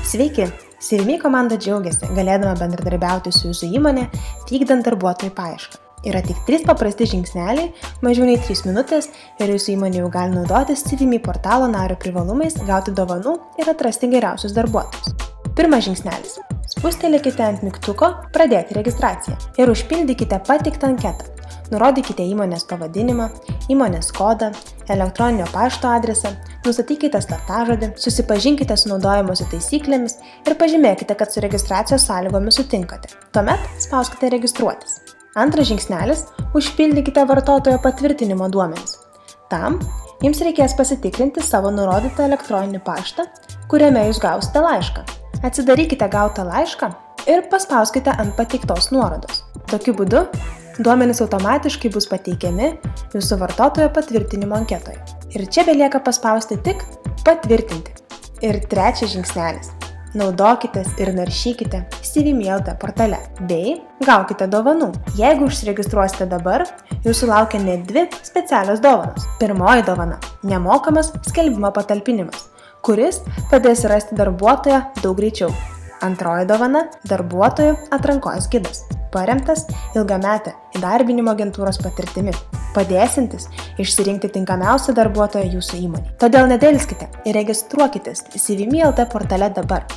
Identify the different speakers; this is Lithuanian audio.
Speaker 1: Sveiki! CVMe komanda džiaugiasi, galėdama bendradarbiauti su jūsų įmonė, vykdant darbuotojų paiešką. Yra tik 3 paprasti žingsneliai, mažiau nei 3 minutės ir jūsų įmonė jau gali naudotis CVMe portalo nario privalumais, gauti dovanų ir atrasti geriausius darbuotojus. Pirmas žingsnelis. Spustelėkite ant mygtuko Pradėti registraciją ir užpildykite patiktą anketą. Nurodykite įmonės pavadinimą, įmonės kodą, elektroninio pašto adresą, nustatykite slaptažodį, susipažinkite su naudojimosi taisyklėmis ir pažymėkite, kad su registracijos sąlygomis sutinkate. Tuomet spauskite registruotis. Antras žingsnelis – užpildykite vartotojo patvirtinimo duomenis. Tam jums reikės pasitikrinti savo nurodytą elektroninį paštą, kuriame jūs gausite laišką. Atsidarykite gautą laišką ir paspauskite ant pateiktos nuorodos. Tokiu būdu duomenys automatiškai bus pateikiami jūsų vartotojo patvirtinimo anketoje. Ir čia belieka paspausti tik Patvirtinti. Ir trečias žingsnelis. Naudokitės ir naršykite CVMe LT portale bei gaukite dovanų. Jeigu užsiregistruosite dabar, jūsų laukia net 2 specialios dovanos. Pirmoji dovana – nemokamas skelbimo patalpinimas, kuris padės rasti darbuotoją daug greičiau. Antroji dovana – darbuotojų atrankos gidas, paremtas ilgametę įdarbinimo agentūros patirtimi, padėsintis išsirinkti tinkamiausią darbuotoją jūsų įmonei. Todėl nedelskite ir registruokitės CVMe LT portale dabar.